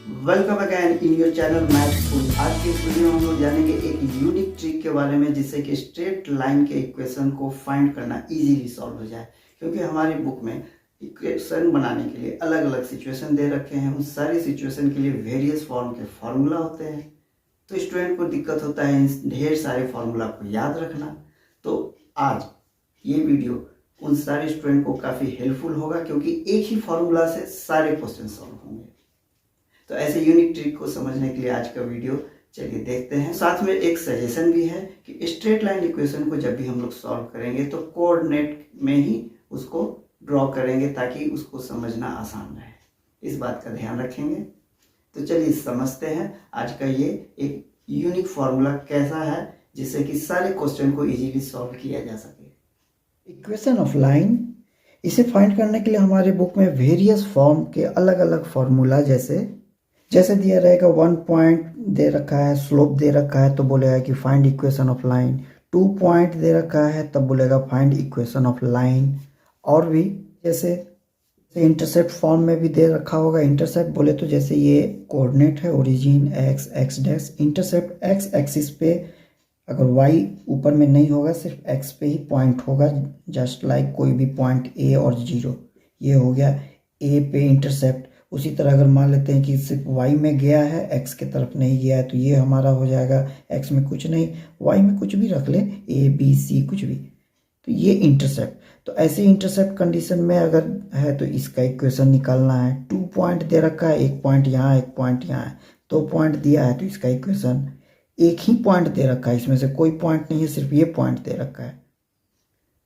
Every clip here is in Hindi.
Welcome again in your channel Mathful. आज के इस वीडियो में हम लोग जानेंगे एक यूनिक ट्रिक के बारे में जिससे कि स्ट्रेट लाइन के इक्वेशन को फाइंड करना इजीली सॉल्व हो जाए। क्योंकि हमारी बुक में इक्वेशन बनाने के लिए अलग अलग सिचुएशन दे रखे हैं, उन सारी सिचुएशन के लिए वेरियस फॉर्म के फॉर्मूला होते हैं। तो स्टूडेंट को दिक्कत होता है इन ढेर सारे फॉर्मूला को याद रखना। तो आज ये वीडियो उन सारे स्टूडेंट को काफ़ी हेल्पफुल होगा, क्योंकि एक ही फॉर्मूला से सारे क्वेश्चन सॉल्व होंगे। तो ऐसे यूनिक ट्रिक को समझने के लिए आज का वीडियो चलिए देखते हैं। साथ में एक सजेशन भी है कि स्ट्रेट लाइन इक्वेशन को जब भी हम लोग सॉल्व करेंगे तो कोऑर्डिनेट में ही उसको ड्रॉ करेंगे ताकि उसको समझना आसान रहे। इस बात का ध्यान रखेंगे। तो चलिए समझते हैं आज का ये एक यूनिक फॉर्मूला कैसा है जिससे कि सारे क्वेश्चन को इजीली सॉल्व किया जा सके। इक्वेशन ऑफ लाइन, इसे फाइंड करने के लिए हमारे बुक में वेरियस फॉर्म के अलग अलग फॉर्मूला जैसे दिया रहेगा 1 पॉइंट दे रखा है, स्लोप दे रखा है तो बोलेगा कि find equation of line. 2 point दे रखा है तब बोलेगा फाइंड इक्वेशन ऑफ लाइन। और भी जैसे इंटरसेप्ट फॉर्म में भी दे रखा होगा। इंटरसेप्ट बोले तो जैसे ये कोऑर्डिनेट है origin x dash, intercept x axis पे अगर y ऊपर में नहीं होगा, सिर्फ x पे ही पॉइंट होगा, जस्ट लाइक कोई भी पॉइंट a और 0। ये हो गया a पे इंटरसेप्ट। उसी तरह अगर मान लेते हैं कि सिर्फ y में गया है, x के तरफ नहीं गया है, तो ये हमारा हो जाएगा x में कुछ नहीं, y में कुछ भी रख ले, a b c कुछ भी, तो ये इंटरसेप्ट। तो ऐसे इंटरसेप्ट कंडीशन में अगर है तो इसका इक्वेशन निकालना है। 2 पॉइंट दे रखा है, 1 पॉइंट यहाँ 1 पॉइंट यहाँ है, 2 पॉइंट दिया है तो इसका इक्वेशन, एक ही पॉइंट दे रखा है, इसमें से कोई पॉइंट नहीं है, सिर्फ ये पॉइंट दे रखा है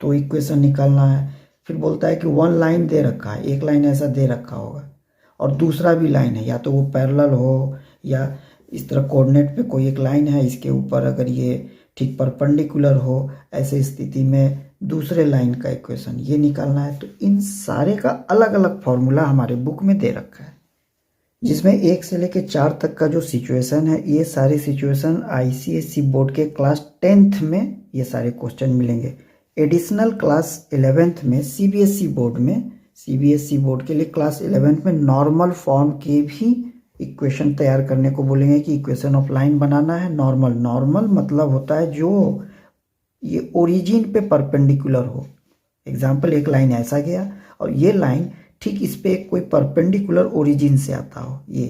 तो इक्वेशन निकालना है। फिर बोलता है कि 1 लाइन दे रखा है, एक लाइन ऐसा दे रखा होगा और दूसरा भी लाइन है, या तो वो पैरेलल हो या इस तरह कोऑर्डिनेट पे कोई एक लाइन है, इसके ऊपर अगर ये ठीक परपेंडिकुलर हो, ऐसे स्थिति में दूसरे लाइन का इक्वेशन ये निकालना है। तो इन सारे का अलग अलग फॉर्मूला हमारे बुक में दे रखा है, जिसमें 1 से लेकर 4 तक का जो सिचुएशन है, ये सारी सिचुएशन ICSE बोर्ड के क्लास 10th में ये सारे क्वेश्चन मिलेंगे। एडिशनल क्लास 11th में CBSE बोर्ड के लिए क्लास 11th में नॉर्मल फॉर्म के भी इक्वेशन तैयार करने को बोलेंगे कि इक्वेशन ऑफ लाइन बनाना है। नॉर्मल मतलब होता है जो ये ओरिजिन पे परपेंडिकुलर हो। एग्जाम्पल, एक लाइन ऐसा गया और ये लाइन ठीक इस पे कोई परपेंडिकुलर ओरिजिन से आता हो, ये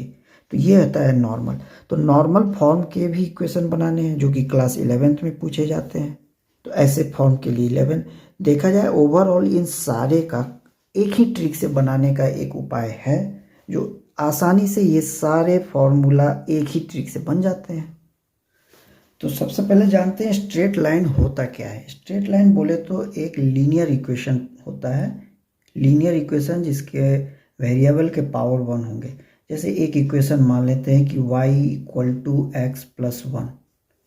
तो ये होता है नॉर्मल। तो नॉर्मल फॉर्म के भी इक्वेशन बनाने हैं जो कि क्लास 11th में पूछे जाते हैं। तो ऐसे फॉर्म के लिए 11 देखा जाए, ओवरऑल इन सारे का एक ही ट्रिक से बनाने का एक उपाय है जो आसानी से ये सारे फॉर्मूला एक ही ट्रिक से बन जाते हैं। तो सबसे पहले जानते हैं स्ट्रेट लाइन होता क्या है। स्ट्रेट लाइन बोले तो एक लीनियर इक्वेशन होता है, लीनियर इक्वेशन जिसके वेरिएबल के पावर 1 होंगे। जैसे एक इक्वेशन मान लेते हैं कि y = x + 1,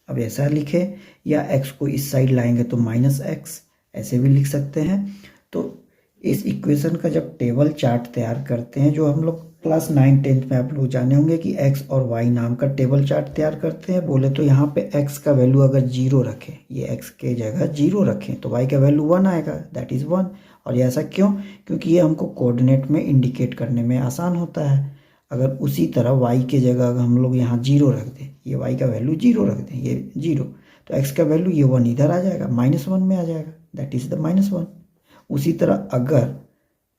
अब ऐसा लिखे, या x को इस साइड लाएंगे तो -x, ऐसे भी लिख सकते हैं। तो इस इक्वेशन का जब टेबल चार्ट तैयार करते हैं, जो हम लोग क्लास 9-10th में आप लोग जाने होंगे कि x और y नाम का टेबल चार्ट तैयार करते हैं। बोले तो यहाँ पे x का वैल्यू अगर 0 रखें, ये x के जगह 0 रखें तो y का वैल्यू 1 आएगा, दैट इज़ 1। और ये ऐसा क्यों? क्योंकि ये हमको कोऑर्डिनेट में इंडिकेट करने में आसान होता है। अगर उसी तरह y के जगह अगर हम लोग यहाँ 0 रख दें, ये y का वैल्यू 0 रख दें, ये 0, तो x का वैल्यू ये 1 इधर आ जाएगा, -1 में आ जाएगा, दैट इज़ द -1। उसी तरह अगर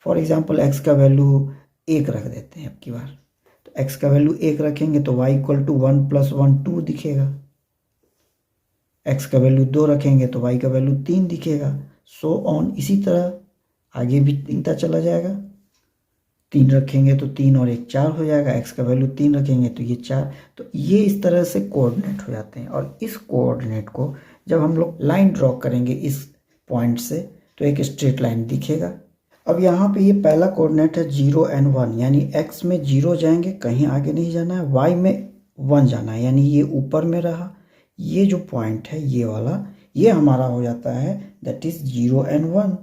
फॉर एग्जाम्पल x का वैल्यू 1 रख देते हैं अब की बार, तो x का वैल्यू 1 रखेंगे तो y = 1 + 1 2 दिखेगा। x का वैल्यू 2 रखेंगे तो y का वैल्यू 3 दिखेगा, सो ऑन। इसी तरह आगे भी 3 चला जाएगा, 3 रखेंगे तो 3 और 1 4 हो जाएगा, x का वैल्यू 3 रखेंगे तो ये 4। तो ये इस तरह से कोऑर्डिनेट हो जाते हैं। और इस कोऑर्डिनेट को जब हम लोग लाइन ड्रॉ करेंगे इस पॉइंट से, तो एक स्ट्रेट लाइन दिखेगा। अब यहाँ पे ये पहला कोऑर्डिनेट है 0 और 1, यानी x में 0 जाएंगे, कहीं आगे नहीं जाना है, y में 1 जाना है, यानी ये ऊपर में रहा। ये जो पॉइंट है ये वाला, ये हमारा हो जाता है दैट इज 0 और 1।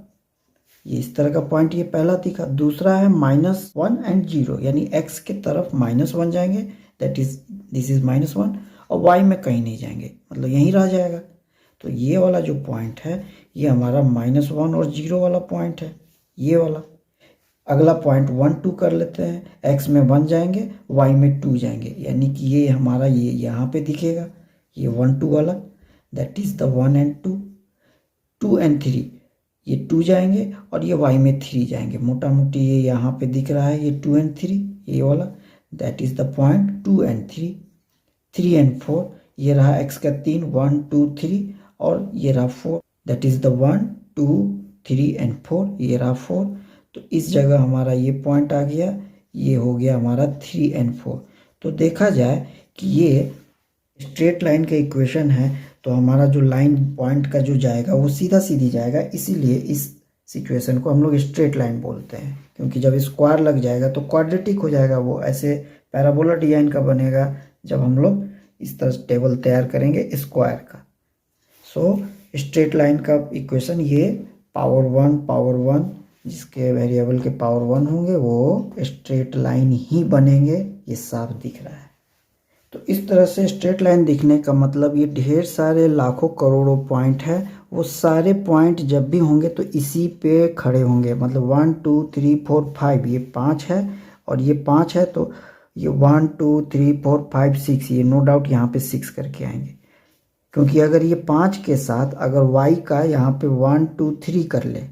ये इस तरह का पॉइंट ये पहला दिखा। दूसरा है -1 और 0, यानी x के तरफ -1 जाएंगे, दैट इज दिस इज -1, और y में कहीं नहीं जाएंगे, मतलब यहीं रह जाएगा। तो ये वाला जो पॉइंट है ये हमारा -1 और 0 वाला पॉइंट है, ये वाला। अगला पॉइंट 1 2 कर लेते हैं। x में 1 जाएंगे, y में 2 जाएंगे, यानी कि ये हमारा ये यहाँ पे दिखेगा, ये 1 2 वाला, that is the 1 and 2, 2 and 3, ये 2 जाएंगे और ये y में 3 जाएंगे। मोटा मोटी ये यहाँ पे दिख रहा है, ये 2 एंड 3, ये वाला, that is the point 2 and 3, 3 and 4, ये रहा x का 3, 1 2 3, और ये रहा 4, दैट इज द 1 2 3 एंड 4, ये रहा 4। तो इस जगह हमारा ये पॉइंट आ गया, ये हो गया हमारा 3 एंड 4। तो देखा जाए कि ये स्ट्रेट लाइन का इक्वेशन है, तो हमारा जो लाइन पॉइंट का जो जाएगा वो सीधा सीधी जाएगा, इसीलिए इस सिचुएशन को हम लोग स्ट्रेट लाइन बोलते हैं। क्योंकि जब स्क्वायर लग जाएगा तो क्वाड्रेटिक हो जाएगा, वो ऐसे पैराबोला डिजाइन का बनेगा जब हम लोग इस तरह टेबल तैयार करेंगे स्क्वायर का। सो स्ट्रेट लाइन का इक्वेशन ये पावर 1 जिसके वेरिएबल के पावर 1 होंगे वो स्ट्रेट लाइन ही बनेंगे, ये साफ दिख रहा है। तो इस तरह से स्ट्रेट लाइन दिखने का मतलब ये ढेर सारे लाखों करोड़ों पॉइंट है, वो सारे पॉइंट जब भी होंगे तो इसी पे खड़े होंगे। मतलब 1 2 3 4 5, ये 5 है और ये 5 है, तो ये 1 2 3 4 5 6, ये नो डाउट यहाँ पे 6 करके आएंगे। क्योंकि अगर ये 5 के साथ अगर y का यहाँ पे 1 2 3 कर ले,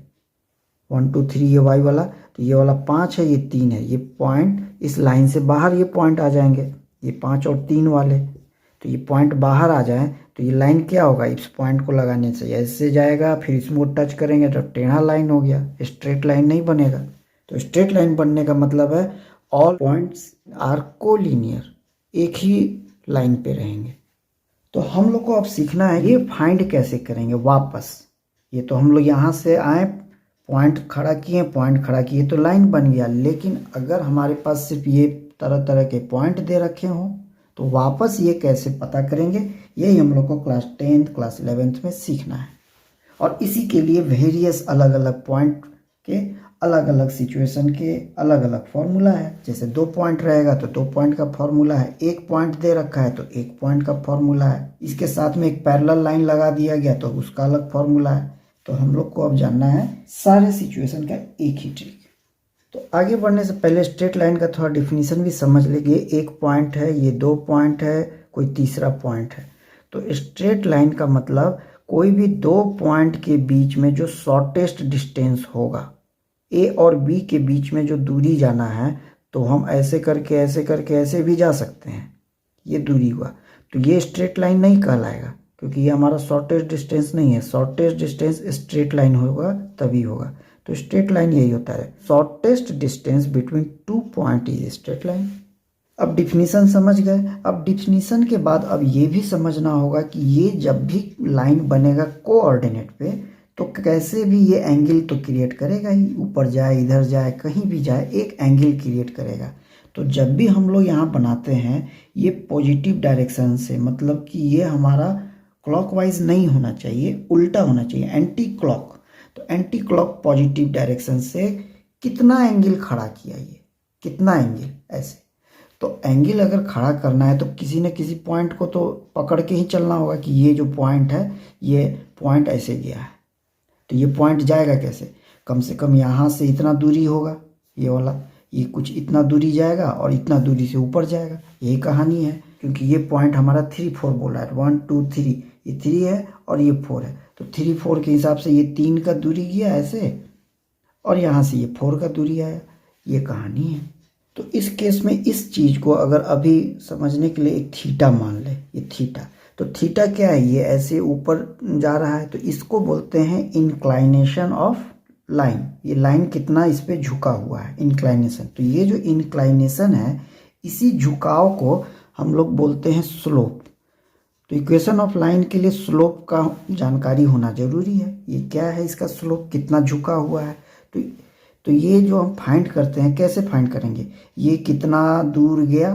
1 2 3 ये y वाला, तो ये वाला 5 है, ये 3 है, ये पॉइंट इस लाइन से बाहर ये पॉइंट आ जाएंगे, ये 5 और 3 वाले। तो ये पॉइंट बाहर आ जाए तो ये लाइन क्या होगा, इस पॉइंट को लगाने से ऐसे जाएगा, फिर इसको टच करेंगे तो टेढ़ा लाइन हो गया, स्ट्रेट लाइन नहीं बनेगा। तो स्ट्रेट लाइन बनने का मतलब है ऑल पॉइंट्स आर कोलिनियर, एक ही लाइन पे रहेंगे। तो हम लोग को अब सीखना है ये फाइंड कैसे करेंगे वापस। ये तो हम लोग यहाँ से आए, पॉइंट खड़ा किए तो लाइन बन गया, लेकिन अगर हमारे पास सिर्फ ये तरह तरह के पॉइंट दे रखे हों तो वापस ये कैसे पता करेंगे, यही हम लोग को क्लास 10th क्लास 11th में सीखना है। और इसी के लिए वेरियस अलग अलग पॉइंट के अलग अलग सिचुएशन के अलग अलग फॉर्मूला है। जैसे 2 पॉइंट रहेगा तो 2 पॉइंट का फॉर्मूला है, 1 पॉइंट दे रखा है तो 1 पॉइंट का फॉर्मूला है, इसके साथ में एक पैरेलल लाइन लगा दिया गया तो उसका अलग फॉर्मूला है। तो हम लोग को अब जानना है सारे सिचुएशन का एक ही ट्रिक। तो आगे बढ़ने से पहले स्ट्रेट लाइन का थोड़ा डिफिनीशन भी समझ लेंगे। 1 पॉइंट है, ये 2 पॉइंट है, कोई तीसरा पॉइंट है। तो स्ट्रेट लाइन का मतलब कोई भी 2 पॉइंट के बीच में जो शॉर्टेस्ट डिस्टेंस होगा, ए और बी के बीच में जो दूरी जाना है, तो हम ऐसे करके ऐसे भी जा सकते हैं, ये दूरी हुआ। तो ये स्ट्रेट लाइन नहीं कहलाएगा क्योंकि ये हमारा शॉर्टेस्ट डिस्टेंस नहीं है। शॉर्टेस्ट डिस्टेंस स्ट्रेट लाइन होगा तभी होगा। तो स्ट्रेट लाइन यही होता है, shortest distance between 2 point is straight line. अब डिफिनीशन समझ गए। अब डिफिनीशन के बाद अब ये भी समझना होगा कि ये जब भी लाइन बनेगा कोऑर्डिनेट पे तो कैसे भी ये एंगल तो क्रिएट करेगा ही, ऊपर जाए इधर जाए कहीं भी जाए एक एंगल क्रिएट करेगा। तो जब भी हम लोग यहाँ बनाते हैं ये पॉजिटिव डायरेक्शन से, मतलब कि ये हमारा क्लॉकवाइज नहीं होना चाहिए, उल्टा होना चाहिए, एंटी क्लॉक। तो एंटी क्लॉक पॉजिटिव डायरेक्शन से कितना एंगल खड़ा किया, ये कितना एंगल ऐसे। तो एंगल अगर खड़ा करना है तो किसी न किसी पॉइंट को तो पकड़ के ही चलना होगा कि ये जो पॉइंट है ये पॉइंट ऐसे गया है, तो ये पॉइंट जाएगा कैसे, कम से कम यहाँ से इतना दूरी होगा, ये वाला ये कुछ इतना दूरी जाएगा और इतना दूरी से ऊपर जाएगा, यही कहानी है। क्योंकि ये पॉइंट हमारा 3 4 बोला है, 1 2 3, ये 3 है और ये 4 है, तो 3 4 के हिसाब से ये 3 का दूरी गया ऐसे और यहाँ से ये 4 का दूरी आया, ये कहानी है। तो इस केस में इस चीज़ को अगर अभी समझने के लिए एक थीटा मान ले, ये थीटा, तो थीटा क्या है, ये ऐसे ऊपर जा रहा है, तो इसको बोलते हैं इंक्लाइनेशन ऑफ लाइन। ये लाइन कितना इस पे झुका हुआ है, इंक्लाइनेशन। तो ये जो इंक्लाइनेशन है इसी झुकाव को हम लोग बोलते हैं स्लोप। तो इक्वेशन ऑफ लाइन के लिए स्लोप का जानकारी होना जरूरी है। ये क्या है, इसका स्लोप कितना झुका हुआ है। तो ये जो हम फाइंड करते हैं, कैसे फाइंड करेंगे, ये कितना दूर गया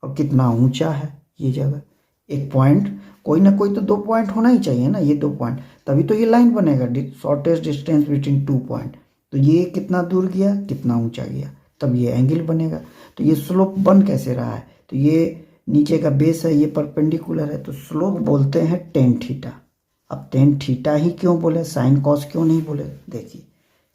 और कितना ऊंचा है ये जगह। एक पॉइंट, कोई ना कोई तो 2 पॉइंट होना ही चाहिए ना, ये 2 पॉइंट, तभी तो ये लाइन बनेगा, शॉर्टेस्ट डिस्टेंस बिटवीन 2 पॉइंट। तो ये कितना दूर गया, कितना ऊंचा गया, तब ये एंगल बनेगा। तो ये स्लोप बन कैसे रहा है, तो ये नीचे का बेस है, ये परपेंडिकुलर है, तो स्लोप बोलते हैं tan थीटा। अब tan थीटा ही क्यों बोले, साइन कॉस क्यों नहीं बोले, देखिए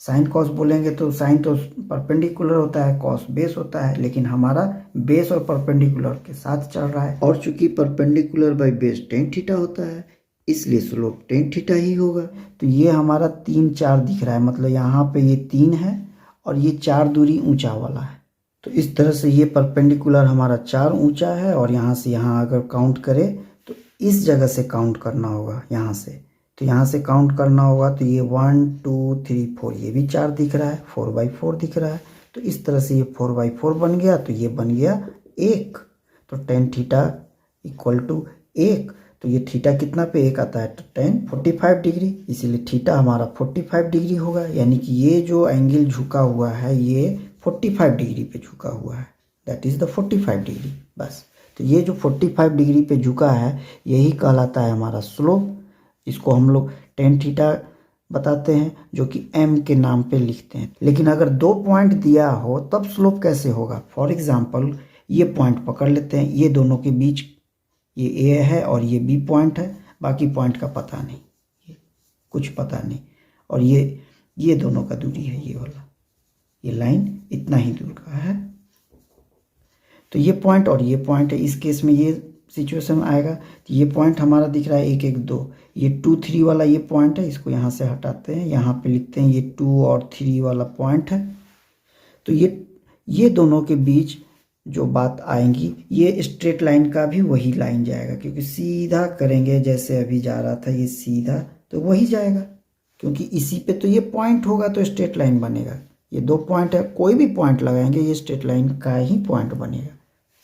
साइन कॉस बोलेंगे तो साइन तो परपेंडिकुलर होता है, कॉस बेस होता है, लेकिन हमारा बेस और परपेंडिकुलर के साथ चल रहा है, और चूंकि perpendicular by base tan theta होता है इसलिए स्लोप टेन थीटा ही होगा। तो ये हमारा 3 4 दिख रहा है, मतलब यहाँ पे ये 3 है और ये 4 दूरी ऊंचा वाला है। तो इस तरह से ये परपेंडिकुलर हमारा 4 ऊंचा है, और यहाँ से यहाँ अगर काउंट करें तो इस जगह से काउंट करना होगा, यहाँ से तो यहाँ से काउंट करना होगा। तो ये 1 2 3 4 ये भी 4 दिख रहा है, 4/4 दिख रहा है। तो इस तरह से ये 4/4 बन गया, तो ये बन गया 1। तो tan थीटा इक्वल टू 1। तो ये थीटा कितना पे 1 आता है, तो tan 45 डिग्री, इसीलिए थीटा हमारा 45 डिग्री होगा। यानी कि ये जो एंगल झुका हुआ है ये 45 डिग्री पे झुका हुआ है, दैट इज़ द 45 डिग्री। बस, तो ये जो 45 डिग्री पे झुका है यही कहलाता है हमारा स्लोप। इसको हम लोग tan थीटा बताते हैं, जो कि m के नाम पे लिखते हैं। लेकिन अगर 2 पॉइंट दिया हो तब स्लोप कैसे होगा। फॉर एग्जांपल ये पॉइंट पकड़ लेते हैं, ये दोनों के बीच ये A है और ये B पॉइंट है, बाकी पॉइंट का पता नहीं, ये कुछ पता नहीं, और ये दोनों का दूरी है, ये वाला, ये लाइन इतना ही दूर का है। तो ये पॉइंट और ये पॉइंट है, इस केस में ये सिचुएशन आएगा। तो ये पॉइंट हमारा दिख रहा है 1 1 2, ये 2 3 वाला ये पॉइंट है, इसको यहाँ से हटाते हैं, यहाँ पे लिखते हैं ये 2 और 3 वाला पॉइंट है। तो ये दोनों के बीच जो बात आएंगी ये स्ट्रेट लाइन का भी वही लाइन जाएगा, क्योंकि सीधा करेंगे जैसे अभी जा रहा था ये सीधा, तो वही जाएगा, क्योंकि इसी पे तो ये पॉइंट होगा तो स्ट्रेट लाइन बनेगा। ये 2 पॉइंट है, कोई भी पॉइंट लगाएंगे ये स्ट्रेट लाइन का ही पॉइंट बनेगा।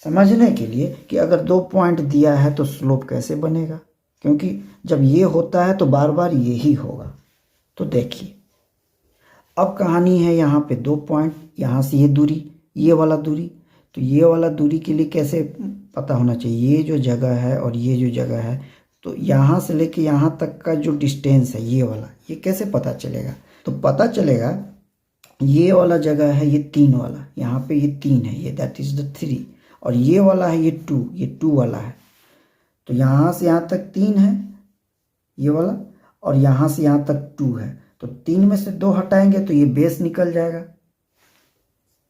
समझने के लिए कि अगर 2 पॉइंट दिया है तो स्लोप कैसे बनेगा, क्योंकि जब ये होता है तो बार बार ये ही होगा। तो देखिए अब कहानी है, यहाँ पे 2 पॉइंट, यहाँ से ये दूरी, ये वाला दूरी, तो ये वाला दूरी के लिए कैसे पता होना चाहिए, ये जो जगह है और ये जो जगह है, तो यहाँ से लेके यहाँ तक का जो डिस्टेंस है ये वाला, ये कैसे पता चलेगा। तो पता चलेगा ये वाला जगह है ये 3 वाला, यहाँ पे ये 3 है, ये दैट इज द 3, और ये वाला है ये 2, ये 2 वाला है। तो यहाँ से यहाँ तक 3 है ये वाला, और यहाँ से यहाँ तक 2 है। तो 3 में से 2 हटाएंगे तो ये बेस निकल जाएगा,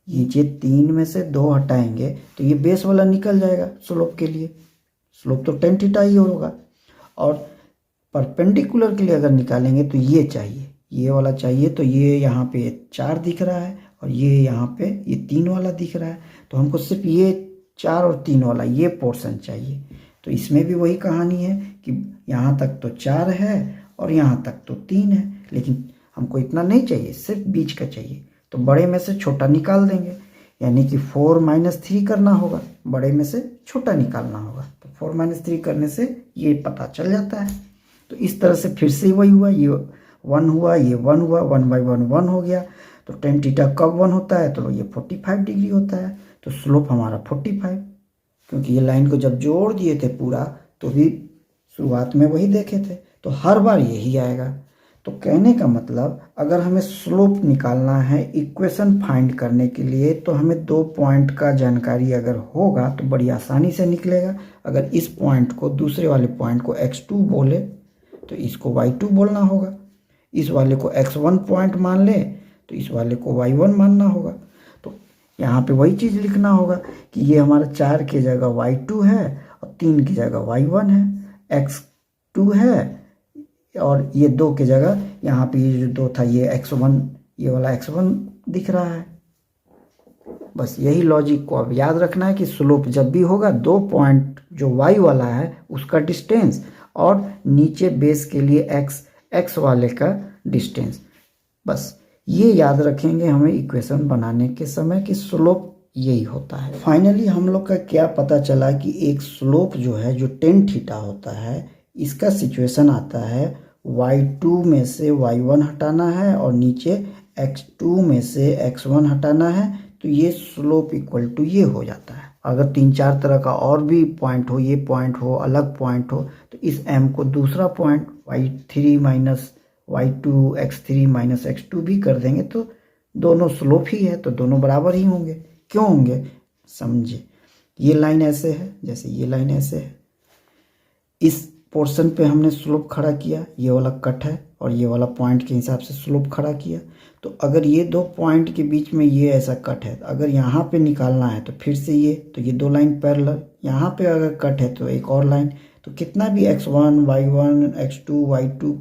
ये 3 में से 2 हटाएंगे तो ये बेस वाला निकल जाएगा स्लोप के लिए। स्लोप तो tan थीटा ही होगा। और परपेंडिकुलर के लिए अगर निकालेंगे तो ये चाहिए, ये वाला चाहिए। तो ये यहाँ पे 4 दिख रहा है और ये यहाँ पे ये 3 वाला दिख रहा है, तो हमको सिर्फ ये 4 और 3 वाला ये पोर्शन चाहिए। तो इसमें भी वही कहानी है कि यहाँ तक तो 4 है और यहाँ तक तो 3 है, लेकिन हमको इतना नहीं चाहिए, सिर्फ बीच का चाहिए। तो बड़े में से छोटा निकाल देंगे, यानी कि 4 - 3 करना होगा, बड़े में से छोटा निकालना होगा। तो 4 - 3 करने से ये पता चल जाता है। तो इस तरह से फिर से वही हुआ, ये 1 हुआ, ये 1 हुआ, 1/1 1 हो गया। तो tan थीटा कब 1 होता है, तो ये 45 डिग्री होता है। तो स्लोप हमारा 45, क्योंकि ये लाइन को जब जोड़ दिए थे पूरा तो भी शुरुआत में वही देखे थे, तो हर बार यही आएगा। तो कहने का मतलब अगर हमें स्लोप निकालना है इक्वेशन फाइंड करने के लिए, तो हमें 2 पॉइंट का जानकारी अगर होगा तो बड़ी आसानी से निकलेगा। अगर इस पॉइंट को दूसरे वाले पॉइंट को x2 बोले तो इसको y2 बोलना होगा, इस वाले को x1 पॉइंट मान ले तो इस वाले को y1 मानना होगा। तो यहाँ पे वही चीज़ लिखना होगा कि ये हमारा 4 की जगह y2 है और 3 की जगह y1 है, x2 है और ये 2 की जगह यहाँ पे ये जो 2 था ये x1, ये वाला x1 दिख रहा है। बस यही लॉजिक को अब याद रखना है कि स्लोप जब भी होगा 2 पॉइंट जो y वाला है उसका डिस्टेंस और नीचे बेस के लिए x वाले का डिस्टेंस, बस ये याद रखेंगे हमें इक्वेशन बनाने के समय कि स्लोप यही होता है। फाइनली हम लोग का क्या पता चला कि एक स्लोप जो है जो tan थीटा होता है, इसका सिचुएशन आता है y2 में से y1 हटाना है और नीचे x2 में से x1 हटाना है, तो ये स्लोप इक्वल टू ये हो जाता है। अगर 3-4 तरह का और भी पॉइंट हो, ये पॉइंट हो, अलग पॉइंट हो, तो इस m को दूसरा point y3 minus y2 x3 minus x2 भी कर देंगे तो दोनों स्लोप ही है, तो दोनों बराबर ही होंगे। क्यों होंगे समझे, ये लाइन ऐसे है जैसे ये लाइन ऐसे है, इस पोर्शन पे हमने स्लोप खड़ा किया, ये वाला कट है और ये वाला पॉइंट के हिसाब से स्लोप खड़ा किया। तो अगर ये दो पॉइंट के बीच में ये ऐसा कट है, अगर यहाँ पे निकालना है तो फिर से ये, तो ये दो लाइन पैरेलल, यहाँ पे अगर कट है तो एक और लाइन, तो कितना भी x1 y1 x2 y2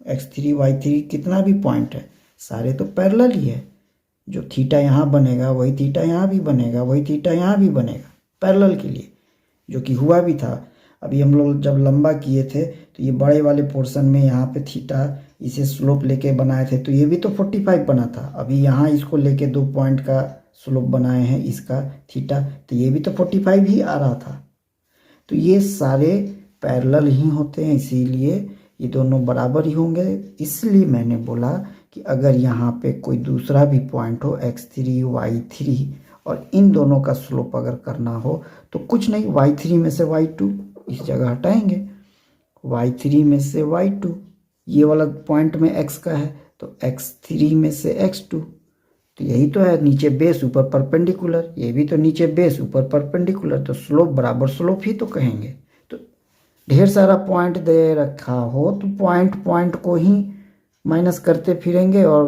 x3 y3 कितना भी पॉइंट है सारे तो पैरेलल ही है। जो थीटा यहाँ बनेगा वही थीटा यहाँ भी बनेगा, वही थीटा यहाँ भी बनेगा पैरेलल के लिए, जो कि हुआ भी था। अभी हम लोग जब लंबा किए थे तो ये बड़े वाले पोर्शन में यहाँ पे थीटा इसे स्लोप लेके बनाए थे तो ये भी तो 45 बना था। अभी यहाँ इसको लेके 2 पॉइंट का स्लोप बनाए हैं इसका थीटा, तो ये भी तो 45 ही आ रहा था। तो ये सारे पैरेलल ही होते हैं, इसीलिए ये दोनों बराबर ही होंगे। इसलिए मैंने बोला कि अगर यहाँ पे कोई दूसरा भी पॉइंट हो x3 y3 और इन दोनों का स्लोप अगर करना हो तो कुछ नहीं, y3 में से y2 इस जगह हटाएंगे, y3 में से y2, ये वाला पॉइंट में x का है तो x3 में से x2, तो यही तो है नीचे बेस ऊपर परपेंडिकुलर, ये भी तो नीचे बेस ऊपर परपेंडिकुलर, तो स्लोप बराबर स्लोप ही तो कहेंगे। तो ढेर सारा पॉइंट दे रखा हो तो पॉइंट को ही माइनस करते फिरेंगे और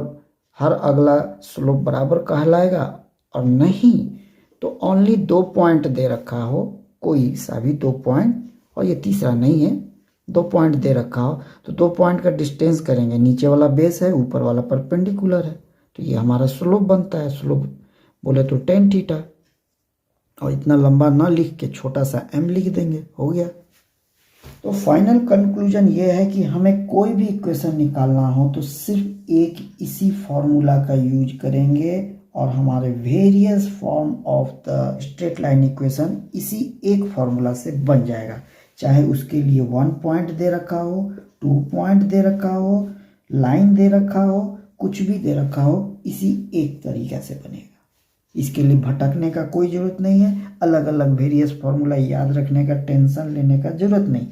हर अगला स्लोप बराबर कहलाएगा, और नहीं तो ओनली 2 पॉइंट दे रखा हो, कोई सा भी 2 पॉइंट, और ये तीसरा नहीं है, 2 पॉइंट दे रखा हो तो 2 पॉइंट का डिस्टेंस करेंगे, नीचे वाला बेस है ऊपर वाला परपेंडिकुलर है, तो ये हमारा स्लोप बनता है। स्लोप बोले तो tan थीटा, और इतना लंबा ना लिख के छोटा सा m लिख देंगे, हो गया। तो फाइनल कंक्लूजन ये है कि हमें कोई भी इक्वेशन निकालना हो तो सिर्फ एक इसी फॉर्मूला का यूज करेंगे और हमारे various form of the straight line equation इसी एक फॉर्मूला से बन जाएगा। चाहे उसके लिए 1 पॉइंट दे रखा हो, 2 पॉइंट दे रखा हो, लाइन दे रखा हो, कुछ भी दे रखा हो, इसी एक तरीका से बनेगा। इसके लिए भटकने का कोई ज़रूरत नहीं है, अलग अलग वेरियस फॉर्मूला याद रखने का टेंशन लेने का ज़रूरत नहीं।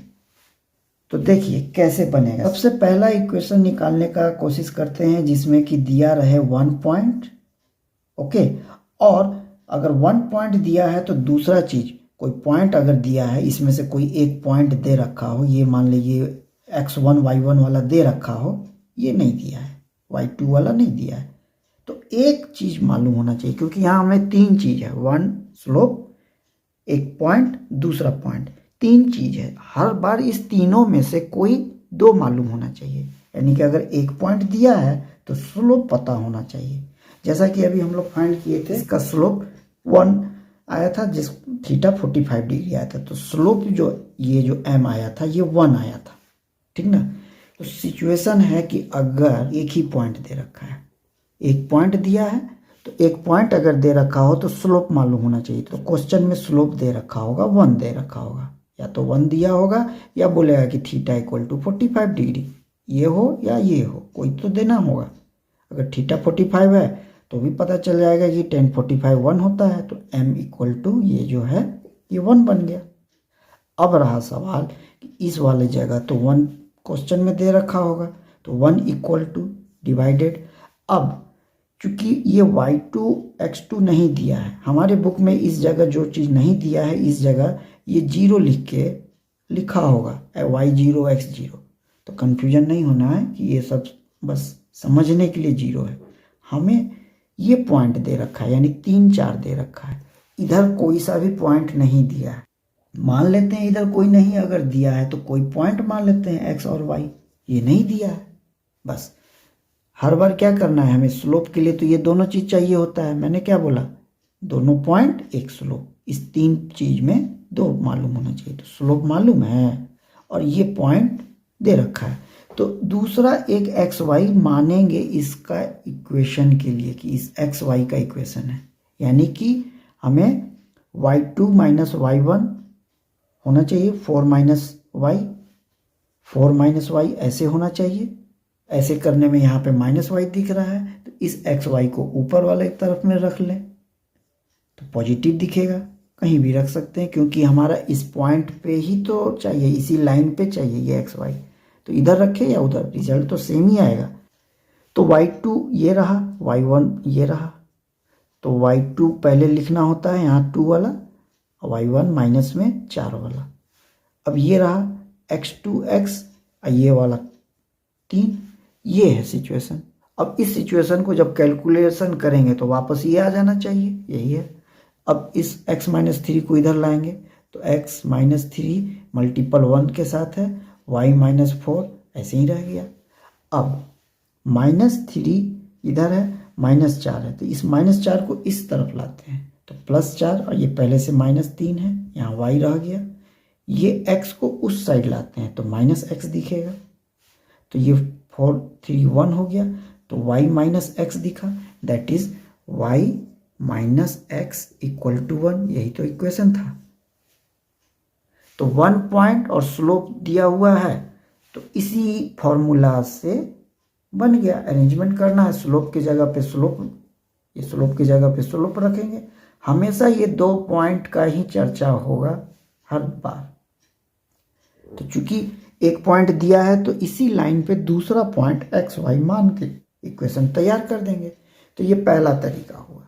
तो देखिए कैसे बनेगा। सबसे पहला इक्वेशन निकालने का कोशिश करते हैं जिसमें कि दिया रहे 1 पॉइंट, ओके, और अगर 1 पॉइंट दिया है तो दूसरा चीज़ कोई पॉइंट अगर दिया है, इसमें से कोई एक पॉइंट दे रखा हो, ये मान लीजिए x1 y1 वाला दे रखा हो, ये नहीं दिया है, y2 वाला नहीं दिया है, तो एक चीज़ मालूम होना चाहिए, क्योंकि यहाँ हमें 3 चीज़ है, 1 स्लोप, एक पॉइंट, दूसरा पॉइंट, 3 चीज़ है। हर बार इस तीनों में से कोई 2 मालूम होना चाहिए, यानी कि अगर एक पॉइंट दिया है तो स्लोप पता होना चाहिए। जैसा कि अभी हम लोग फाइंड किए थे, इसका स्लोप 1 आया था, जिस थीटा 45 डिग्री आया था, तो स्लोप जो ये जो m आया था ये 1 आया था, ठीक ना। तो सिचुएशन है कि अगर एक ही पॉइंट दे रखा है, एक पॉइंट दिया है तो एक पॉइंट अगर दे रखा हो तो स्लोप मालूम होना चाहिए। तो क्वेश्चन में स्लोप दे रखा होगा, 1 दे रखा होगा, या तो 1 दिया होगा या बोलेगा कि थीटा इक्वल टू 45 डिग्री, ये हो या ये हो, कोई तो देना होगा। अगर थीटा 45 है तो भी पता चल जाएगा कि tan 45 1 होता है, तो m इक्वल टू ये जो है ये 1 बन गया। अब रहा सवाल कि इस वाले जगह तो 1 क्वेश्चन में दे रखा होगा, तो 1 इक्वल टू डिवाइडेड, अब चूंकि ये y2 x2 नहीं दिया है हमारे बुक में, इस जगह जो चीज़ नहीं दिया है इस जगह ये 0 लिख के लिखा होगा, y0 x0, तो कन्फ्यूजन नहीं होना है कि ये सब बस समझने के लिए 0 है। हमें ये पॉइंट दे रखा है, यानी 3 4 दे रखा है, इधर कोई सा भी पॉइंट नहीं दिया है, मान लेते हैं इधर कोई नहीं अगर दिया है तो कोई पॉइंट मान लेते हैं x और y, ये नहीं दिया है। बस हर बार क्या करना है हमें, स्लोप के लिए तो ये दोनों चीज़ चाहिए होता है, मैंने क्या बोला, दोनों पॉइंट एक स्लोप, इस 3 चीज़ में 2 मालूम होना चाहिए। तो स्लोप मालूम है और ये पॉइंट दे रखा है, तो दूसरा एक एक्स वाई मानेंगे इसका इक्वेशन के लिए कि इस एक्स वाई का इक्वेशन है, यानी कि हमें y2 माइनस y1 होना चाहिए, 4 माइनस वाई ऐसे होना चाहिए। ऐसे करने में यहाँ पे माइनस वाई दिख रहा है, तो इस एक्स वाई को ऊपर वाले तरफ में रख लें तो पॉजिटिव दिखेगा, कहीं भी रख सकते हैं क्योंकि हमारा इस पॉइंट पे ही तो चाहिए, इसी लाइन पे चाहिए ये एक्स वाई, तो इधर रखे या उधर रिजल्ट तो सेम ही आएगा। तो y2 ये रहा, y1 ये रहा, तो y2 पहले लिखना होता है यहाँ 2 वाला, y1 माइनस में 4 वाला। अब ये रहा x2x, ये वाला 3, ये है सिचुएशन। अब इस सिचुएशन को जब कैलकुलेशन करेंगे तो वापस ये आ जाना चाहिए, यही है। अब इस x माइनस 3 को इधर लाएंगे तो x माइनस 3 मल्टीपल 1 के साथ है, y माइनस 4 ऐसे ही रह गया। अब माइनस 3 इधर है, माइनस 4 है, तो इस माइनस 4 को इस तरफ लाते हैं तो प्लस 4, और ये पहले से माइनस 3 है, यहाँ y रह गया। ये x को उस साइड लाते हैं तो माइनस x दिखेगा, तो ये 4 3 1 हो गया, तो y माइनस x दिखा, that is y minus x equal to 1, यही तो इक्वेशन था। तो 1 पॉइंट और स्लोप दिया हुआ है, तो इसी फॉर्मूला से बन गया। अरेंजमेंट करना है, स्लोप की जगह पे स्लोप, ये स्लोप की जगह पे स्लोप रखेंगे। हमेशा ये 2 पॉइंट का ही चर्चा होगा हर बार। तो चूंकि एक पॉइंट दिया है तो इसी लाइन पे दूसरा पॉइंट एक्स वाई मान के इक्वेशन तैयार कर देंगे। तो ये पहला तरीका हुआ।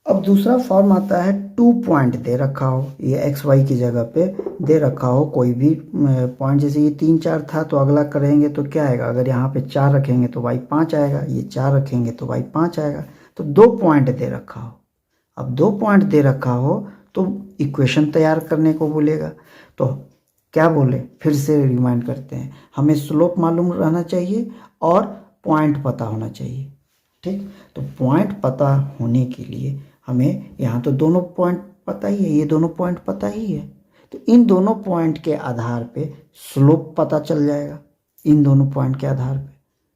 अब दूसरा फॉर्म आता है 2 पॉइंट दे रखा हो, ये एक्स वाई की जगह पे दे रखा हो कोई भी पॉइंट, जैसे ये 3 4 था तो अगला करेंगे तो क्या आएगा, अगर यहाँ पे 4 रखेंगे तो वाई 5 आएगा, ये 4 रखेंगे तो वाई 5 आएगा। तो 2 पॉइंट दे रखा हो। अब 2 पॉइंट दे रखा हो तो इक्वेशन तैयार करने को बोलेगा। तो क्या बोले, फिर से रिमाइंड करते हैं, हमें स्लोप मालूम रहना चाहिए और पॉइंट पता होना चाहिए। ठीक, तो पॉइंट पता होने के लिए हमें यहाँ तो दोनों पॉइंट पता ही है, ये दोनों पॉइंट पता ही है, तो इन दोनों पॉइंट के आधार पे स्लोप पता चल जाएगा। इन दोनों पॉइंट के आधार पे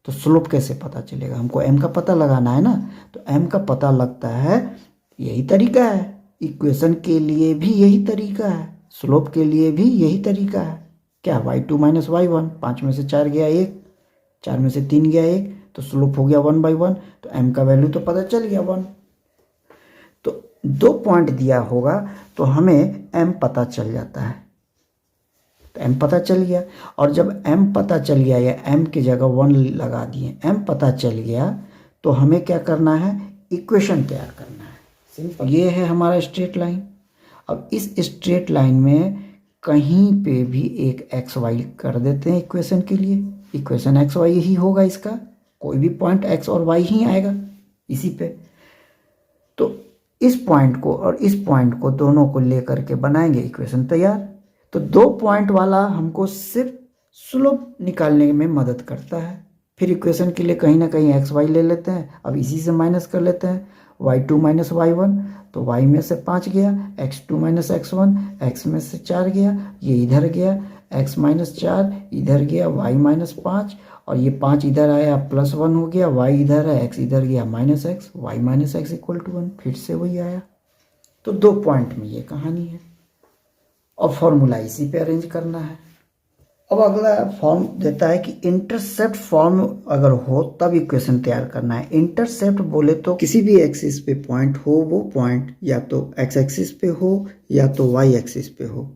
तो स्लोप कैसे पता चलेगा, हमको m का पता लगाना है ना, तो m का पता लगता है, यही तरीका है। इक्वेशन के लिए भी यही तरीका है, स्लोप के लिए भी यही तरीका है। क्या, y2 माइनस y1, 5 में से 4 गया 1, 4 में से 3 गया 1, तो स्लोप हो गया 1/1, तो m का वैल्यू तो पता चल गया 1। तो 2 पॉइंट दिया होगा तो हमें m पता चल जाता है, तो m पता चल गया। और जब m पता चल गया या m की जगह 1 लगा दिए, m पता चल गया, तो हमें क्या करना है, इक्वेशन तैयार करना है। सिंपल, ये है हमारा स्ट्रेट लाइन। अब इस स्ट्रेट लाइन में कहीं पे भी एक एक्स वाई कर देते हैं इक्वेशन के लिए, इक्वेशन एक्स वाई ही होगा इसका, कोई भी पॉइंट एक्स और वाई ही आएगा इसी पे। तो इस पॉइंट को और इस पॉइंट को दोनों को लेकर के बनाएंगे इक्वेशन तैयार। तो 2 पॉइंट वाला हमको सिर्फ स्लोप निकालने में मदद करता है। फिर इक्वेशन के लिए कहीं ना कहीं एक्स वाई ले लेते हैं, अब इसी से माइनस कर लेते हैं, y2 माइनस y1, तो y में से 5 गया, x2 माइनस x1, x में से 4 गया, ये इधर गया, x माइनस 4 इधर गया, y माइनस 5, और ये 5 इधर आया प्लस 1 हो गया, y इधर है, x इधर गया minus x, y minus x equal to 1, फिर से वही आया। तो 2 पॉइंट में ये कहानी है और फॉर्मूला इसी पे अरेंज करना है। अब अगला फॉर्म देता है कि इंटरसेप्ट फॉर्म अगर हो तब इक्वेशन तैयार करना है। इंटरसेप्ट बोले तो किसी भी एक्सिस पे पॉइंट हो, वो पॉइंट या तो एक्स एक्सिस पे हो या तो वाई एक्सिस पे हो।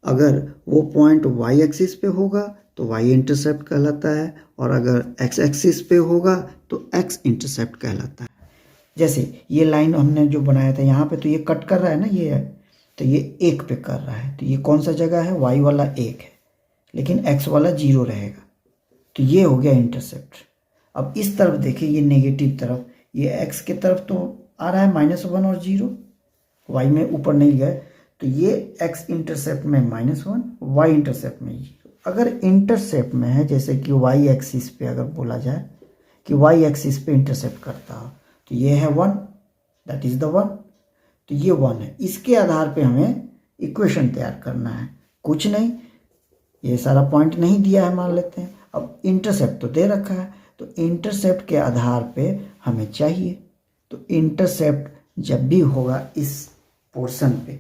अगर वो पॉइंट वाई एक्सिस पे होगा तो वाई इंटरसेप्ट कहलाता है, और अगर एक्स एक्सिस पे होगा तो एक्स इंटरसेप्ट कहलाता है। जैसे ये लाइन हमने जो बनाया था यहाँ पे, तो ये कट कर रहा है ना, ये है, तो ये 1 पे कर रहा है, तो ये कौन सा जगह है, वाई वाला 1 है, लेकिन x वाला 0 रहेगा, तो ये हो गया इंटरसेप्ट। अब इस तरफ देखिए, ये नेगेटिव तरफ, ये x के तरफ तो आ रहा है -1 और 0, y में ऊपर नहीं गए, तो ये x इंटरसेप्ट में -1, y इंटरसेप्ट में 0। अगर इंटरसेप्ट में है, जैसे कि y एक्सिस पे अगर बोला जाए कि y एक्सिस पे इंटरसेप्ट करता हो, तो ये है 1, दैट इज द 1, तो ये 1 है। इसके आधार पे हमें इक्वेशन तैयार करना है, कुछ नहीं, ये सारा पॉइंट नहीं दिया है मान लेते हैं। अब इंटरसेप्ट तो दे रखा है, तो इंटरसेप्ट के आधार पे हमें चाहिए, तो इंटरसेप्ट जब भी होगा इस पोर्शन पे,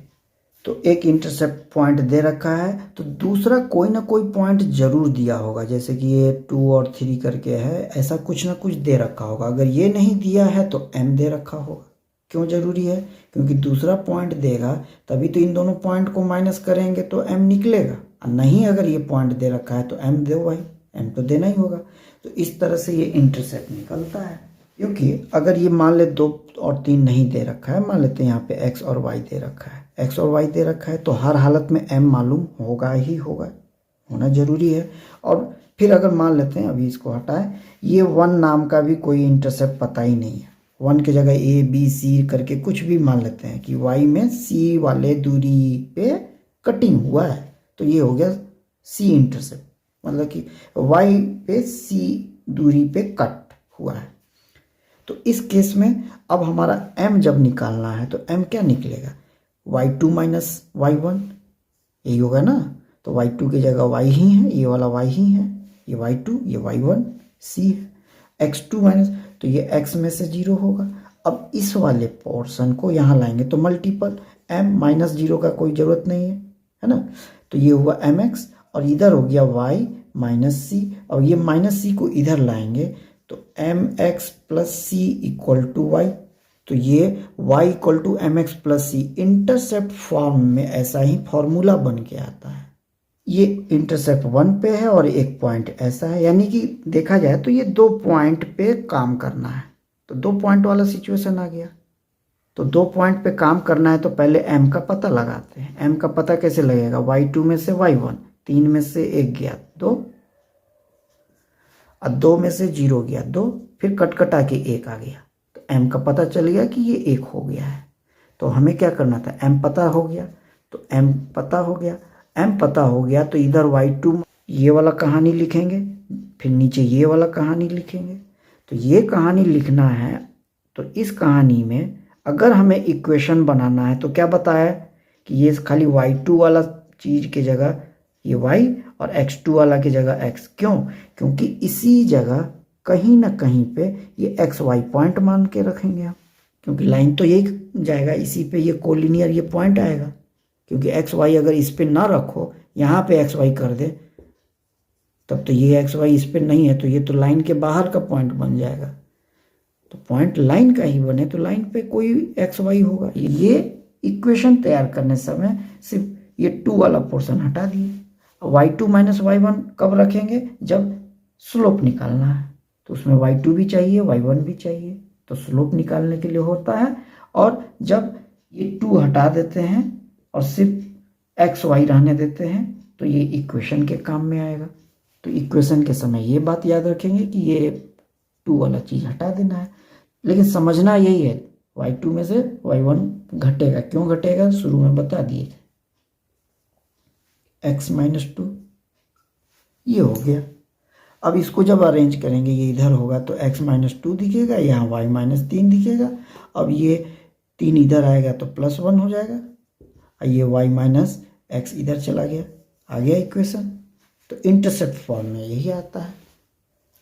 तो एक इंटरसेप्ट पॉइंट दे रखा है, तो दूसरा कोई ना कोई पॉइंट जरूर दिया होगा, जैसे कि ये 2 और 3 करके है, ऐसा कुछ ना कुछ दे रखा होगा। अगर ये नहीं दिया है तो m दे रखा होगा। क्यों जरूरी है, क्योंकि दूसरा पॉइंट देगा तभी तो इन दोनों पॉइंट को माइनस करेंगे तो m निकलेगा, और नहीं अगर ये पॉइंट दे रखा है तो m दो भाई, m तो देना ही होगा। तो इस तरह से ये इंटरसेप्ट निकलता है। क्योंकि अगर ये मान ले 2 और 3 नहीं दे रखा है, मान लेते हैं यहाँ पे x और y दे रखा है, x और y दे रखा है, तो हर हालत में m मालूम होगा ही होगा, होना जरूरी है। और फिर अगर मान लेते हैं, अभी इसको हटाएं, ये 1 नाम का भी कोई इंटरसेप्ट पता ही नहीं है। 1 की जगह ए बी सी करके कुछ भी मान लेते हैं कि y में c वाले दूरी पे कटिंग हुआ है, तो ये हो गया c इंटरसेप्ट, मतलब कि y पे c दूरी पे कट हुआ है। तो इस केस में अब हमारा m जब निकालना है तो m क्या निकलेगा, y2 माइनस y1, यही होगा ना। तो y2 की जगह y ही है, ये वाला y ही है, ये y2 ये y1 c है। x2 माइनस, तो ये x में से 0 होगा। अब इस वाले पोर्शन को यहाँ लाएंगे तो मल्टीपल m माइनस 0 का कोई ज़रूरत नहीं है ना। तो ये हुआ mx और इधर हो गया y माइनस सी, और ये माइनस सी को इधर लाएंगे तो mx plus C equal to Y. तो ये y equal to M x plus C intercept form में ऐसा ही फॉर्मूला बन के आता है। ये इंटरसेप्ट 1 पे है और एक पॉइंट ऐसा है, यानी कि देखा जाए तो ये 2 पॉइंट पे काम करना है। तो 2 पॉइंट वाला सिचुएशन आ गया। तो 2 पॉइंट पे काम करना है तो पहले m का पता लगाते हैं। m का पता कैसे लगेगा, y2 में से y1, 3 में से 1 गया 2, और 2 में से 0 गया 2, फिर कट कटा के 1 आ गया। तो m का पता चल गया कि ये 1 हो गया है। तो हमें क्या करना था, m पता हो गया, तो m पता हो गया। m पता हो गया तो इधर y2 ये वाला कहानी लिखेंगे, फिर नीचे ये वाला कहानी लिखेंगे। तो ये कहानी लिखना है। तो इस कहानी में अगर हमें इक्वेशन बनाना है तो क्या बताया कि ये खाली y2 वाला चीज़ की जगह ये y और x2 वाला की जगह x। क्यों, क्योंकि इसी जगह कहीं ना कहीं पे ये एक्स वाई पॉइंट मान के रखेंगे हम, क्योंकि लाइन तो यही जाएगा, इसी पे ये कोलिनियर ये पॉइंट आएगा। क्योंकि एक्स वाई अगर इस पे ना रखो, यहाँ पे एक्स वाई कर दे, तब तो ये एक्स वाई इस पे नहीं है, तो ये तो लाइन के बाहर का पॉइंट बन जाएगा। तो पॉइंट लाइन का ही बने तो लाइन पे कोई एक्स वाई होगा। ये इक्वेशन तैयार करने समय सिर्फ ये 2 वाला पोर्शन हटा दिए। y2 माइनस y1 कब रखेंगे, जब स्लोप निकालना है। तो उसमें y2 भी चाहिए y1 भी चाहिए, तो स्लोप निकालने के लिए होता है। और जब ये 2 हटा देते हैं और सिर्फ एक्स वाई रहने देते हैं तो ये इक्वेशन के काम में आएगा। तो इक्वेशन के समय ये बात याद रखेंगे कि ये 2 वाला चीज़ हटा देना है। लेकिन समझना यही है, y2 में से y1 घटेगा। क्यों घटेगा, शुरू में बता दिए, x माइनस 2 ये हो गया। अब इसको जब अरेंज करेंगे ये इधर होगा तो x माइनस 2 दिखेगा, यहाँ y माइनस 3 दिखेगा। अब ये 3 इधर आएगा तो प्लस 1 हो जाएगा, और ये y माइनस एक्स इधर चला गया, आ गया इक्वेशन। तो इंटरसेप्ट फॉर्म में यही आता है।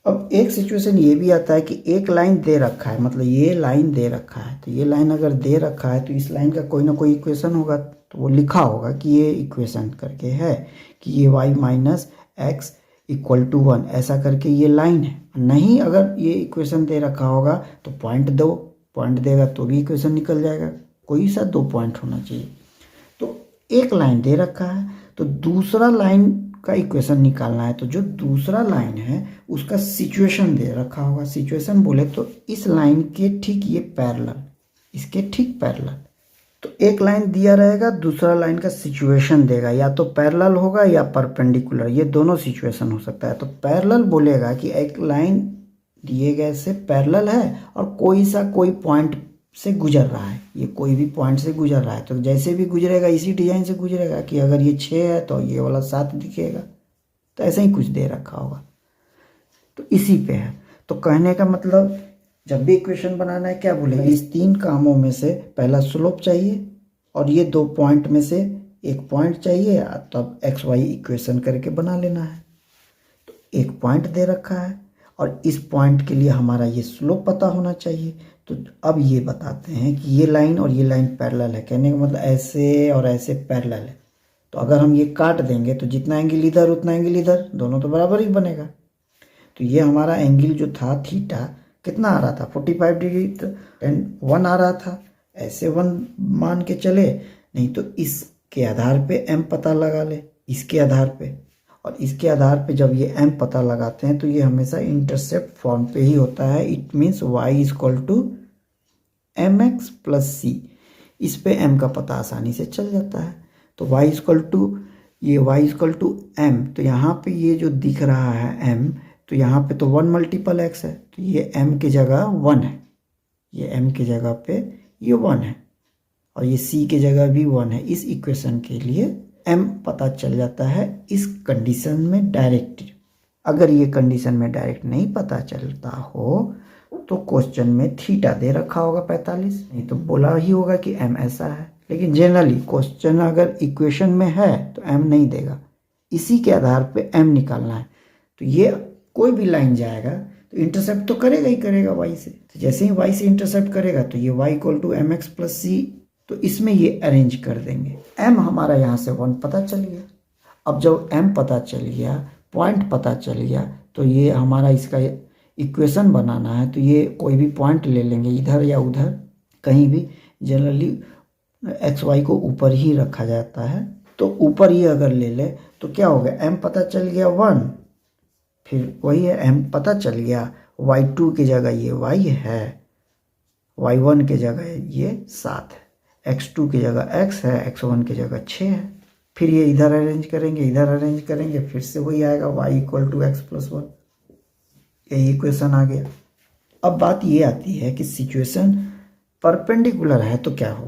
अब एक सिचुएशन ये भी आता है कि एक लाइन दे रखा है, मतलब ये लाइन दे रखा है, तो ये लाइन अगर दे रखा है तो इस लाइन का कोई ना कोई इक्वेशन होगा। तो वो लिखा होगा कि ये इक्वेशन करके है कि ये y minus X equal to 1, ऐसा करके ये लाइन है। नहीं अगर ये इक्वेशन दे रखा होगा तो पॉइंट दो, पॉइंट देगा तो भी इक्वेशन निकल जाएगा। कोई सा 2 पॉइंट होना चाहिए। तो एक लाइन दे रखा है तो दूसरा लाइन का इक्वेशन निकालना है। तो जो दूसरा लाइन है उसका सिचुएशन दे रखा होगा। सिचुएशन बोले तो इस लाइन के ठीक ये पैरेलल, इसके ठीक पैरेलल। तो एक लाइन दिया रहेगा, दूसरा लाइन का सिचुएशन देगा, या तो पैरेलल होगा या परपेंडिकुलर, ये दोनों सिचुएशन हो सकता है। तो पैरेलल बोलेगा कि एक लाइन दिए गए से पैरेलल है और कोई पॉइंट से गुजर रहा है, ये कोई भी पॉइंट से गुजर रहा है। तो जैसे भी गुजरेगा इसी डिजाइन से गुजरेगा कि अगर ये 6 है तो ये वाला 7 दिखेगा। तो ऐसे ही कुछ दे रखा होगा, तो इसी पे है। तो कहने का मतलब जब भी इक्वेशन बनाना है क्या बोले, इस 3 कामों में से पहला स्लोप चाहिए और ये 2 पॉइंट में से एक पॉइंट चाहिए, तब एक्स वाई इक्वेशन करके बना लेना है। तो एक पॉइंट दे रखा है और इस पॉइंट के लिए हमारा ये स्लोप पता होना चाहिए। तो अब ये बताते हैं कि ये लाइन और ये लाइन पैरेलल है। कहने का मतलब ऐसे और ऐसे पैरेलल है। तो अगर हम ये काट देंगे तो जितना एंगल इधर उतना एंगल इधर, दोनों तो बराबर ही बनेगा। तो ये हमारा एंगल जो था थीटा कितना आ रहा था, 45 डिग्री, तो 1 आ रहा था। ऐसे 1 मान के चले, नहीं तो इसके आधार पे m पता लगा ले, इसके आधार पे। और इसके आधार पे जब ये m पता लगाते हैं तो ये हमेशा इंटरसेप्ट फॉर्म पे ही होता है। It means y equal to M x plus c. इस पे m का पता आसानी से चल जाता है। तो y इक्वल टू ये y इक्वल टू m, तो यहाँ पे ये जो दिख रहा है m, तो यहाँ पे तो 1 मल्टीपल x है, तो ये m की जगह 1 है, ये m की जगह पे ये 1 है और ये c की जगह भी 1 है। इस इक्वेशन के लिए m पता चल जाता है इस कंडीशन में डायरेक्ट। अगर ये कंडीशन में डायरेक्ट नहीं पता चलता हो तो क्वेश्चन में थीटा दे रखा होगा 45, नहीं तो बोला ही होगा कि m ऐसा है। लेकिन जनरली क्वेश्चन अगर इक्वेशन में है तो m नहीं देगा, इसी के आधार पे m निकालना है। तो ये कोई भी लाइन जाएगा तो इंटरसेप्ट तो करेगा ही करेगा y से, तो जैसे ही y से इंटरसेप्ट करेगा तो ये y equal to M x plus c, तो इसमें ये अरेंज कर देंगे। m हमारा यहाँ से 1 पता चल गया। अब जब m पता चल गया, पॉइंट पता चल गया, तो ये हमारा इसका इक्वेशन बनाना है, तो ये कोई भी पॉइंट ले लेंगे इधर या उधर कहीं भी। जनरली एक्स वाई को ऊपर ही रखा जाता है, तो ऊपर ही अगर ले ले तो क्या हो गया, m पता चल गया 1, फिर वही है m पता चल गया, y2 की जगह ये y है, y1 की जगह ये 7 है, x2 की जगह x है, x1 की जगह 6 है। फिर ये इधर अरेंज करेंगे, इधर अरेंज करेंगे, फिर से वही आएगा y equal to X plus 1, यही इक्वेशन आ गया। अब बात ये आती है कि सिचुएशन परपेंडिकुलर है तो क्या हो,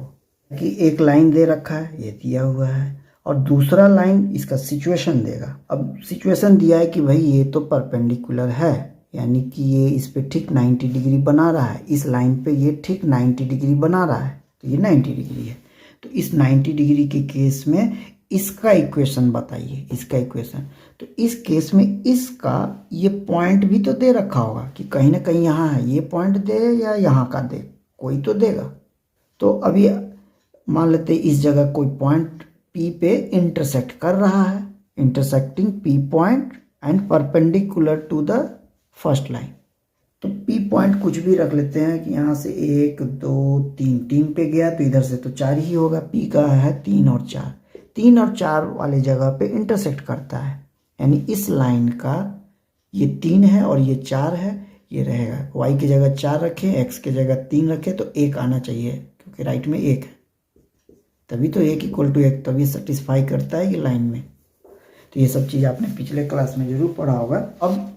कि एक लाइन दे रखा है, ये दिया हुआ है, और दूसरा लाइन इसका सिचुएशन देगा। अब सिचुएशन दिया है कि भाई ये तो परपेंडिकुलर है, यानी कि ये इस पे ठीक 90 डिग्री बना रहा है, इस लाइन पे ये ठीक 90 डिग्री बना रहा है, तो ये 90 डिग्री है। तो इस 90 डिग्री के केस में इसका इक्वेशन बताइए, इसका इक्वेशन। तो इस केस में इसका ये पॉइंट भी तो दे रखा होगा कि कहीं ना कहीं यहाँ है, ये पॉइंट दे या यहाँ का दे, कोई तो देगा। तो अभी मान लेते इस जगह कोई पॉइंट P पे इंटरसेक्ट कर रहा है, intersecting P point and perpendicular to the first line. तो P पॉइंट कुछ भी रख लेते हैं कि यहाँ से 1 2 3, 3 पे गया तो इधर से तो 4 ही होगा, P का है 3 और 4, 3 और 4 वाले जगह पे इंटरसेक्ट करता है, यानी इस लाइन का ये 3 है और ये 4 है, ये रहेगा। y की जगह 4 रखें, x की जगह 3 रखें, तो 1 आना चाहिए क्योंकि राइट में 1 है, तभी तो 1 इक्वल टू 1, तभी सेटिस्फाई करता है ये लाइन में। तो ये सब चीज़ आपने पिछले क्लास में जरूर पढ़ा होगा। अब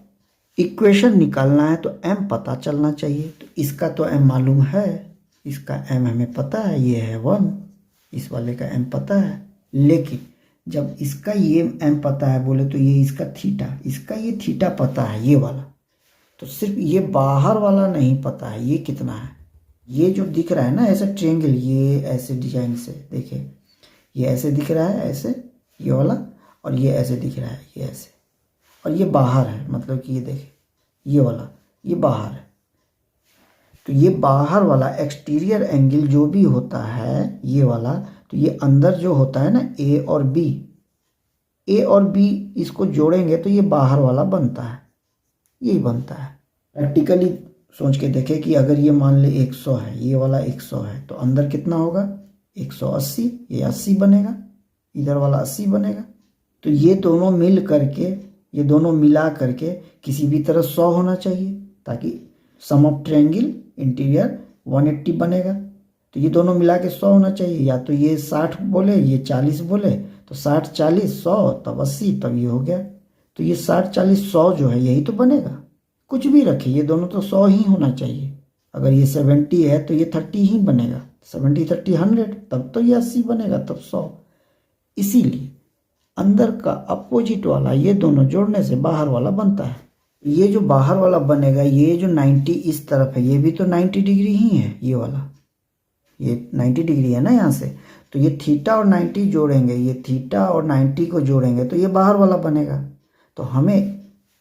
इक्वेशन निकालना है तो m पता चलना चाहिए, तो इसका तो m मालूम है, इसका m हमें पता है, ये है 1, इस वाले का m पता है। लेकिन जब इसका ये m पता है बोले तो ये इसका थीटा, इसका ये थीटा पता है ये वाला, तो सिर्फ ये बाहर वाला नहीं पता है ये कितना है। ये जो दिख रहा है ना ऐसा ट्रायंगल, ये ऐसे डिजाइन से देखिए, ये ऐसे दिख रहा है ऐसे, ये वाला, और ये ऐसे दिख रहा है ये ऐसे, और ये बाहर है, मतलब कि ये देखिए ये वाला ये बाहर है। तो ये बाहर वाला एक्सटीरियर एंगल जो भी होता है ये वाला, तो ये अंदर जो होता है ना ए और बी इसको जोड़ेंगे तो ये बाहर वाला बनता है, यही बनता है। प्रैक्टिकली सोच के देखें कि अगर ये मान ले 100 है, ये वाला 100 है, तो अंदर कितना होगा 180, ये 80 बनेगा, इधर वाला 80 बनेगा। तो ये दोनों मिल करके, ये दोनों मिला करके किसी भी तरह 100 होना चाहिए, ताकि सम ऑफ ट्रायंगल इंटीरियर 180 बनेगा। तो ये दोनों मिला के 100 होना चाहिए, या तो ये 60 बोले ये 40 बोले, तो 60 40 100 तब 80, तब ये हो गया। तो ये 60 40 100 जो है यही तो बनेगा, कुछ भी रखिए ये दोनों तो 100 ही होना चाहिए। अगर ये 70 है तो ये 30 ही बनेगा, 70 30 100, तब तो ये 80 बनेगा, तब 100। इसीलिए अंदर का अपोजिट वाला ये दोनों जोड़ने से बाहर वाला बनता है। ये जो बाहर वाला बनेगा, ये जो 90 इस तरफ है, ये भी तो 90 डिग्री ही है, ये वाला ये 90 डिग्री है ना यहाँ से, तो ये थीटा और 90 जोड़ेंगे, ये थीटा और 90 को जोड़ेंगे तो ये बाहर वाला बनेगा। तो हमें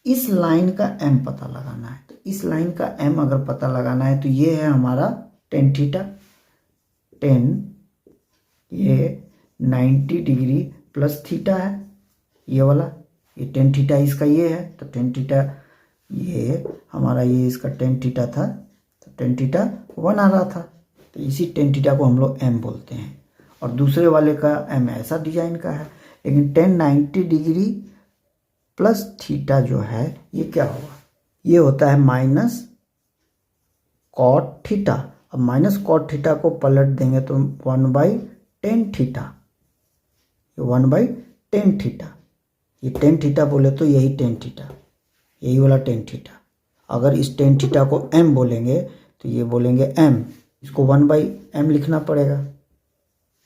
इस लाइन का m पता लगाना है, तो इस लाइन का m अगर पता लगाना है तो ये है हमारा tan थीटा, 10 ये 90 डिग्री प्लस थीटा है, ये वाला ये tan थीटा इसका ये है, तो tan थीटा ये हमारा ये इसका tan थीटा था, तो tan थीटा 1 आ रहा था, तो इसी tan थीटा को हम लोग m बोलते हैं। और दूसरे वाले का m ऐसा डिजाइन का है, लेकिन tan 90 डिग्री प्लस थीटा जो है ये क्या होगा, ये होता है माइनस कॉट थीटा। अब माइनस कॉट थीटा को पलट देंगे तो 1/tan थीटा, ये 1/tan टेन थीटा, ये टेन थीटा बोले तो यही टेन थीटा, यही वाला टेन थीटा। अगर इस टेन थीटा को m बोलेंगे तो ये बोलेंगे m, इसको 1/m लिखना पड़ेगा,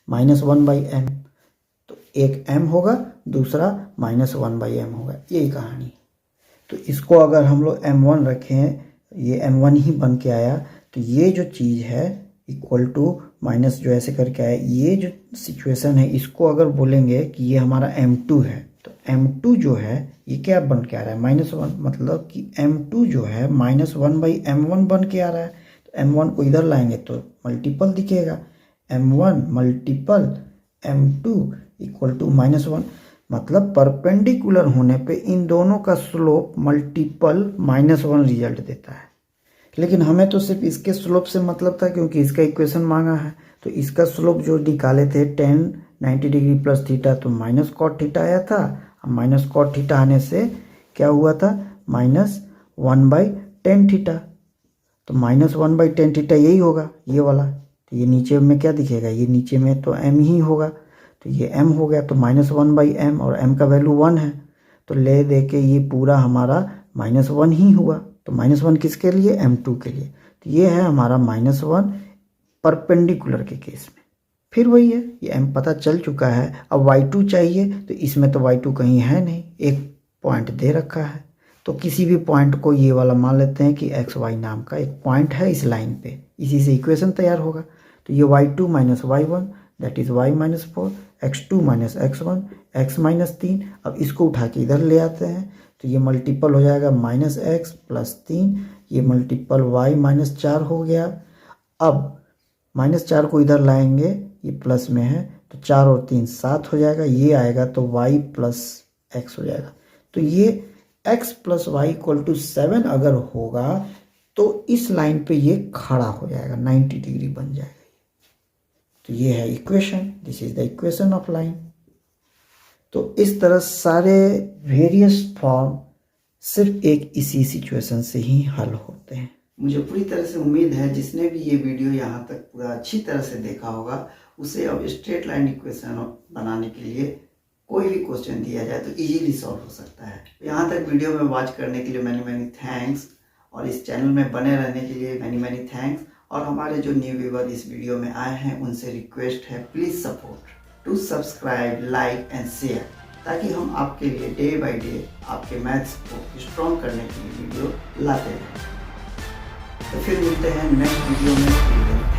-1/m। तो एक m होगा, दूसरा -1/m होगा, यही कहानी। तो इसको अगर हम लोग m1 रखें, ये m1 ही बन के आया, तो ये जो चीज़ है इक्वल टू माइनस जो ऐसे करके आया, ये जो सिचुएशन है इसको अगर बोलेंगे कि ये हमारा m2 है, तो m2 जो है ये क्या बन के आ रहा है, -1, मतलब कि m2 जो है -1/m1 बन के आ रहा है। तो m1 को इधर लाएंगे तो मल्टीपल दिखेगा, m1 multiple m2 equal to -1, मतलब परपेंडिकुलर होने पे इन दोनों का स्लोप मल्टीपल -1 रिजल्ट देता है। लेकिन हमें तो सिर्फ इसके स्लोप से मतलब था, क्योंकि इसका इक्वेशन मांगा है। तो इसका स्लोप जो निकाले थे 10 90 डिग्री प्लस थीटा, तो माइनस कॉट थीटा आया था। माइनस कॉट थीटा आने से क्या हुआ था, -1/10 थीटा। तो -1/10 थीटा यही होगा, ये वाला। तो ये नीचे में क्या दिखेगा, ये नीचे में तो m ही होगा, तो ये m हो गया। तो -1/m, और m का वैल्यू 1 है, तो ले दे के ये पूरा हमारा -1 ही हुआ। तो -1 किसके लिए, m2 के लिए। तो ये है हमारा -1 परपेंडिकुलर के केस में। फिर वही है, ये m पता चल चुका है। अब y2 चाहिए, तो इसमें तो y2 कहीं है नहीं, एक पॉइंट दे रखा है। तो किसी भी पॉइंट को ये वाला मान लेते हैं कि xy नाम का एक पॉइंट है इस लाइन पे, इसी से इक्वेशन तैयार होगा। तो ये y2 - y1 that is y - 4, x2 - x1, x - 3। अब इसको उठा के इधर ले आते हैं, तो ये मल्टीपल हो जाएगा -x + 3, ये मल्टीपल y - 4 हो गया। अब -4 को इधर लाएंगे, ये प्लस में है, तो 4 और 3 7 हो जाएगा, ये आएगा तो y + x हो जाएगा। तो ये x + y = 7 अगर होगा तो इस लाइन पे ये खड़ा हो जाएगा, 90 डिग्री बन जाएगा। तो ये है equation, this is the equation of line. तो इस तरह सारे वेरियस फॉर्म सिर्फ एक इसी सिचुएशन से ही हल होते हैं। मुझे पूरी तरह से उम्मीद है जिसने भी ये वीडियो यहाँ तक पूरा अच्छी तरह से देखा होगा, उसे अब स्ट्रेट लाइन इक्वेशन बनाने के लिए कोई भी क्वेश्चन दिया जाए तो इजीली सॉल्व हो सकता है। यहाँ तक वीडियो में वॉच करने के लिए मैनी थैंक्स, और इस चैनल में बने रहने के लिए मैनी थैंक्स। और हमारे जो न्यू व्यूवर इस वीडियो में आए हैं उनसे रिक्वेस्ट है, please support to subscribe, like and share, ताकि हम आपके लिए डे बाय डे आपके मैथ्स को स्ट्रॉन्ग करने के लिए वीडियो लाते रहें। तो फिर मिलते हैं नेक्स्ट वीडियो में।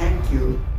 Thank you.